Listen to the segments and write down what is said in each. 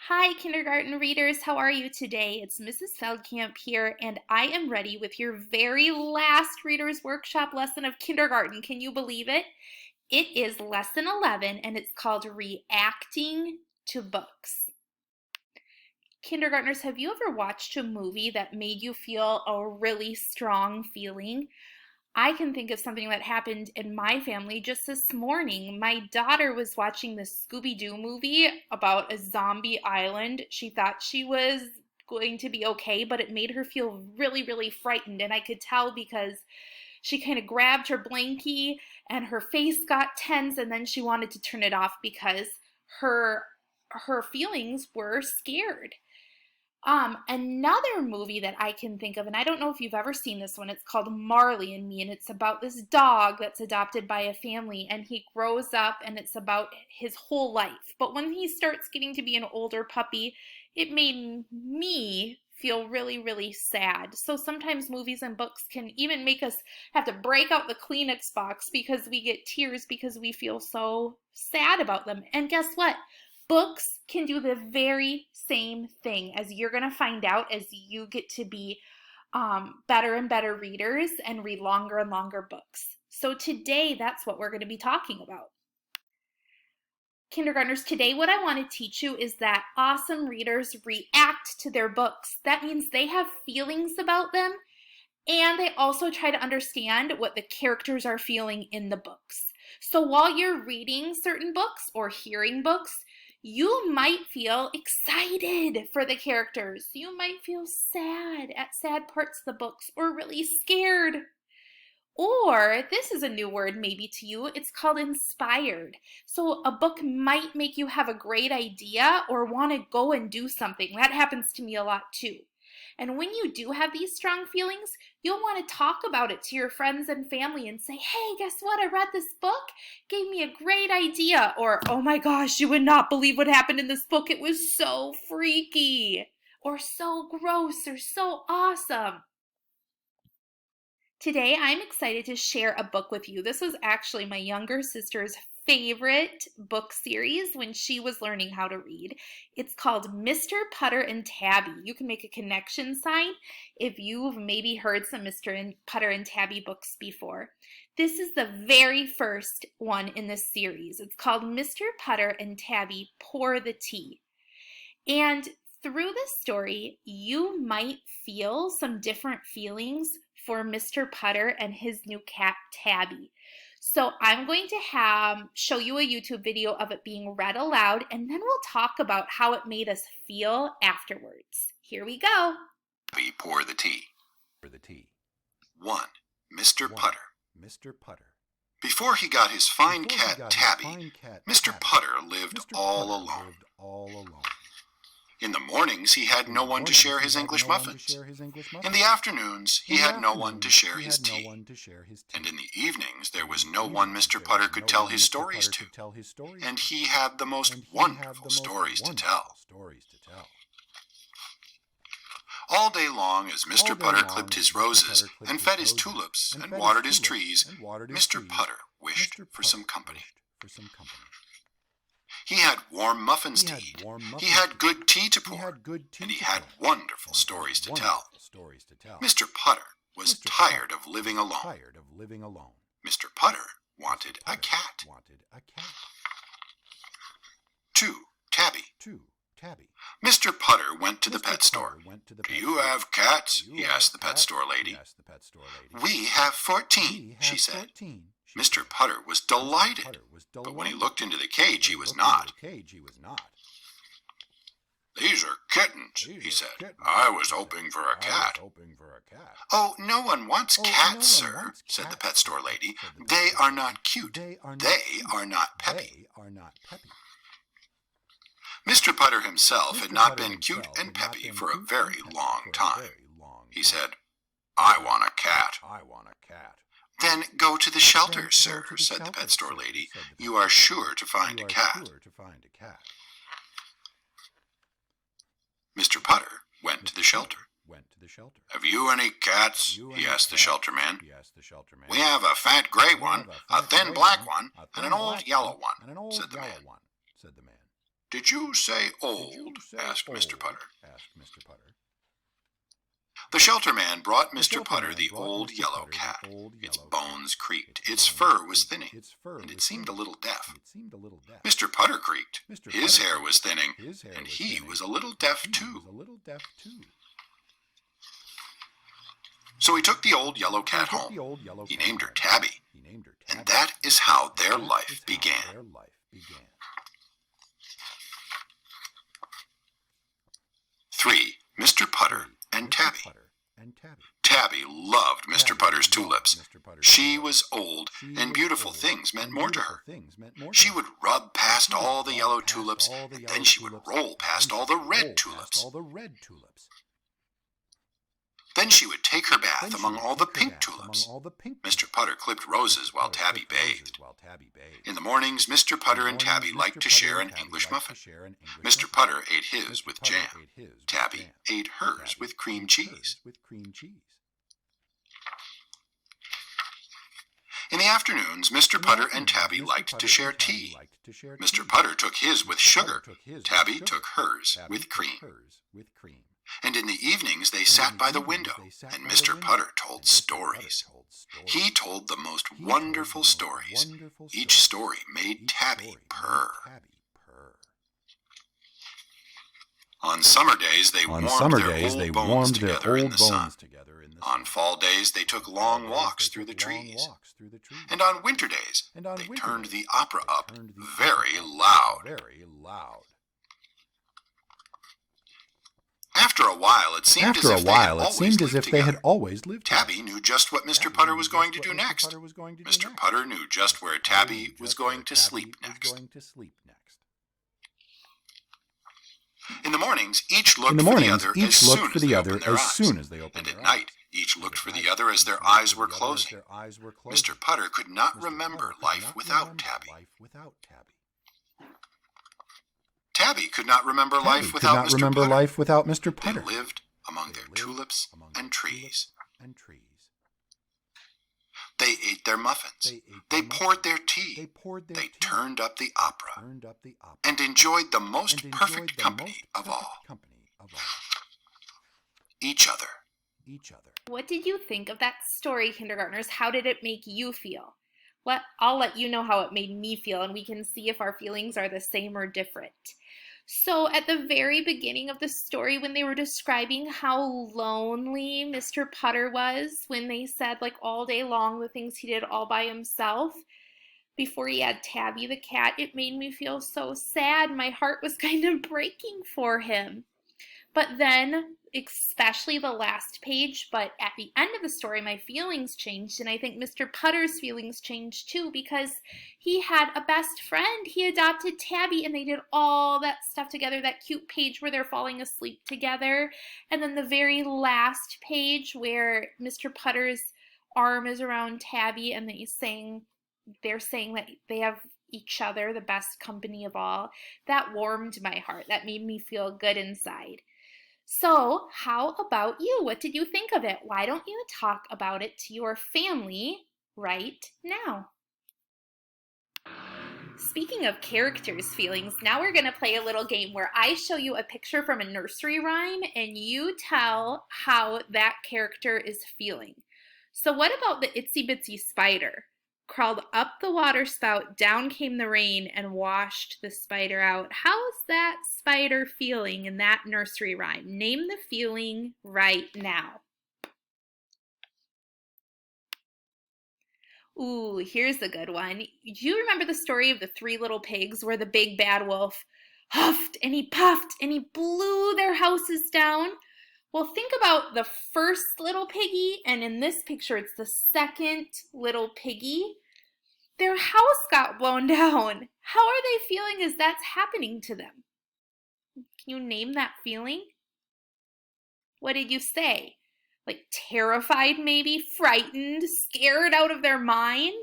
Hi, kindergarten readers. How are you today? It's Mrs. Feldkamp here, and I am ready with your very last Reader's Workshop lesson of kindergarten. Can you believe it? It is lesson 11, and it's called Reacting to Books. Kindergartners, have you ever watched a movie that made you feel a really strong feeling? I can think of something that happened in my family just this morning. My daughter was watching this Scooby-Doo movie about a zombie island. She thought she was going to be okay, but it made her feel really, really frightened. And I could tell because she kind of grabbed her blankie and her face got tense, and then she wanted to turn it off because her her feelings were scared. Another movie that I can think of, and I don't know if you've ever seen this one, it's called Marley and Me, and it's about this dog that's adopted by a family, and he grows up, and it's about his whole life. But when he starts getting to be an older puppy, it made me feel really, really sad. So sometimes movies and books can even make us have to break out the Kleenex box because we get tears because we feel so sad about them. And guess what? Books can do the very same thing, as you're going to find out as you get to be better and better readers and read longer and longer books. So today, that's what we're going to be talking about. Kindergartners, today what I want to teach you is that awesome readers react to their books. That means they have feelings about them, and they also try to understand what the characters are feeling in the books. So while you're reading certain books or hearing books, you might feel excited for the characters. You might feel sad at sad parts of the books or really scared. Or, this is a new word maybe to you, it's called inspired. So a book might make you have a great idea or want to go and do something. That happens to me a lot too. And when you do have these strong feelings, you'll want to talk about it to your friends and family and say, hey, guess what? I read this book, gave me a great idea. Or, oh my gosh, you would not believe what happened in this book. It was so freaky, or so gross, or so awesome. Today, I'm excited to share a book with you. This was actually my younger sister's favorite book series when she was learning how to read. It's called Mr. Putter and Tabby. You can make a connection sign if you've maybe heard some Mr. Putter and Tabby books before. This is the very first one in this series. It's called Mr. Putter and Tabby Pour the Tea. And through this story, you might feel some different feelings for Mr. Putter and his new cat, Tabby. So I'm going to show you a YouTube video of it being read aloud, and then we'll talk about how it made us feel afterwards. Here we go. Tabby, pour the tea. For the tea. 1. Mr. Putter. Mr. Putter. Before he got his fine cat Tabby, Mr. Putter lived all alone. In the mornings, he had no one to share his English muffins. In the afternoons, he had no one to share his tea. And in the evenings, there was no one Mr. Putter could tell his stories to. And he had the most wonderful stories to tell. All day long, as Mr. Putter clipped his roses and fed his tulips and watered his trees, Mr. Putter wished for some company. He had warm muffins to eat, he had good tea to pour, and he had wonderful stories to tell. Mr. Putter was tired of living alone. Mr. Putter wanted a cat. 2. Tabby. Mr. Putter went to the pet store. Do you have cats? He asked the pet store lady. We have 14, she said. Mr. Putter was delighted, but when he looked into the cage, he was not. These are kittens, he said. I was hoping for a cat. Oh, no one wants cats, sir, said the pet store lady. They are not cute. They are not peppy. Mr. Putter himself had not been cute and peppy for a very long time. He said, I want a cat. Then go to the shelter, sir, said the pet store lady. You are sure to find a cat. Mr. Putter went to the shelter. Have you any cats? He asked the shelter man. We have a fat gray one, a thin black one, and an old yellow one, said the man. Did you say old? Asked Mr. Putter. The shelter man brought Mr. Putter the old yellow cat. Its bones creaked, its fur was thinning, and it seemed a little deaf. Mr. Putter creaked. His hair was thinning, and he was a little deaf too. So he took the old yellow cat home. He named her Tabby, and that is how their life began. 3. Mr. Putter and Tabby. Tabby loved Mr. Putter's tulips. She was old, and beautiful things meant more to her. She would rub past all the yellow tulips, and then she would roll past all the red tulips. Then she would take her bath among all the pink tulips. Mr. Putter clipped roses while Tabby bathed. In the mornings, Mr. Putter and Tabby liked to share an English muffin. Mr. Putter ate his with jam. Tabby ate hers with cream cheese. In the afternoons, Mr. Putter and Tabby liked to share tea. Mr. Putter took his with sugar. Tabby took hers with cream. And in the evenings they sat by the window, and Mr. Putter told stories. He told the most wonderful stories. Each story made Tabby purr. On summer days they warmed their old bones together in the sun. On fall days they took long walks through the trees. And on winter days they turned the opera up very loud. After a while, it seemed as if they had always lived together. Tabby knew just what Mr. Putter was going to do next. Mr. Putter knew just where Tabby was going to sleep next. In the mornings, each looked for the other as soon as they opened their eyes. And at night, each looked for the other as their eyes were closing. Mr. Putter could not remember life without Tabby. Tabby could not remember life without Mr. Putter. They lived among their tulips and trees. They ate their muffins. They poured their tea. They turned up the opera and enjoyed the most perfect company of all. Each other. What did you think of that story, kindergartners? How did it make you feel? I'll let you know how it made me feel, and we can see if our feelings are the same or different. So at the very beginning of the story, when they were describing how lonely Mr. Putter was, when they said like all day long the things he did all by himself, before he had Tabby the cat, it made me feel so sad. My heart was kind of breaking for him. But then, especially the last page, but at the end of the story, my feelings changed, and I think Mr. Putter's feelings changed too, because he had a best friend. He adopted Tabby, and they did all that stuff together, that cute page where they're falling asleep together, and then the very last page where Mr. Putter's arm is around Tabby, and they're saying that they have each other, the best company of all. That warmed my heart. That made me feel good inside. So, how about you? What did you think of it? Why don't you talk about it to your family right now? Speaking of characters' feelings, now we're going to play a little game where I show you a picture from a nursery rhyme and you tell how that character is feeling. So what about the itsy bitsy spider? Crawled up the water spout, down came the rain, and washed the spider out. How's that spider feeling in that nursery rhyme? Name the feeling right now. Ooh, here's a good one. Do you remember the story of the 3 little pigs where the big bad wolf huffed and he puffed and he blew their houses down? Well, think about the first little piggy, and in this picture, it's the second little piggy. Their house got blown down. How are they feeling as that's happening to them? Can you name that feeling? What did you say? Like terrified maybe, frightened, scared out of their mind?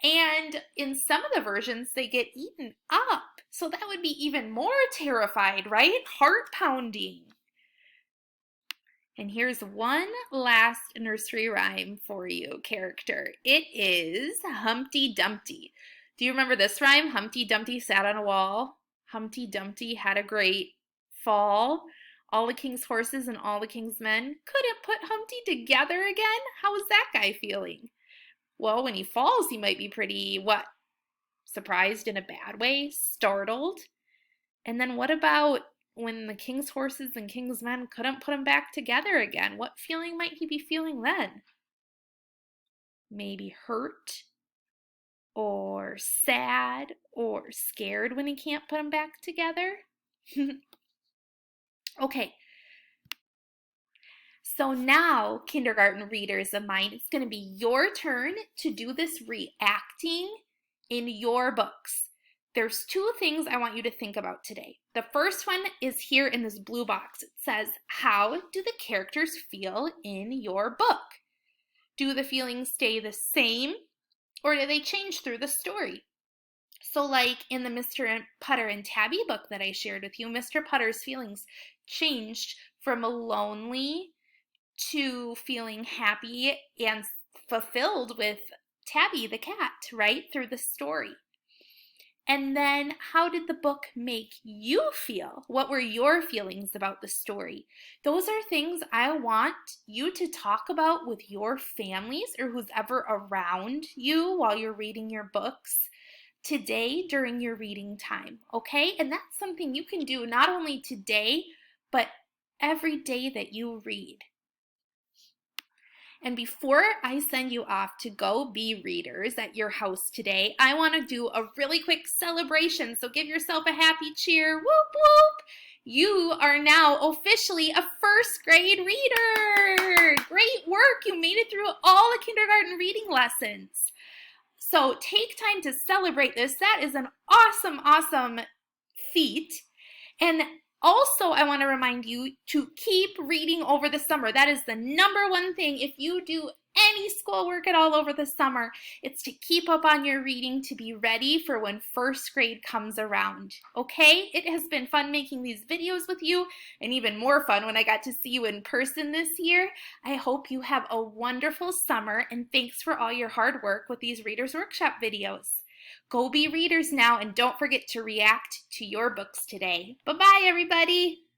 And in some of the versions, they get eaten up. So that would be even more terrified, right? Heart pounding. And here's one last nursery rhyme for you, character. It is Humpty Dumpty. Do you remember this rhyme? Humpty Dumpty sat on a wall. Humpty Dumpty had a great fall. All the king's horses and all the king's men couldn't put Humpty together again? How is that guy feeling? Well, when he falls, he might be pretty, what? Surprised in a bad way? Startled? And then what about when the king's horses and king's men couldn't put him back together again? What feeling might he be feeling then? Maybe hurt? Or sad? Or scared when he can't put them back together? Okay. So now, kindergarten readers of mine, it's going to be your turn to do this reacting in your books. There's two things I want you to think about today. The first one is here in this blue box. It says, how do the characters feel in your book? Do the feelings stay the same or do they change through the story? So like in the Mr. Putter and Tabby book that I shared with you, Mr. Putter's feelings changed from lonely to feeling happy and fulfilled with Tabby the cat, right, through the story. And then how did the book make you feel? What were your feelings about the story? Those are things I want you to talk about with your families or who's ever around you while you're reading your books today during your reading time, okay? And that's something you can do not only today, but every day that you read. And before I send you off to go be readers at your house today, I want to do a really quick celebration. So give yourself a happy cheer. Whoop, whoop. You are now officially a first grade reader. Great work. You made it through all the kindergarten reading lessons. So take time to celebrate this. That is an awesome, awesome feat. And also, I want to remind you to keep reading over the summer. That is the number one thing. If you do any schoolwork at all over the summer, it's to keep up on your reading to be ready for when first grade comes around. Okay? It has been fun making these videos with you, and even more fun when I got to see you in person this year. I hope you have a wonderful summer, and thanks for all your hard work with these Readers Workshop videos. Go be readers now, and don't forget to react to your books today. Bye-bye, everybody.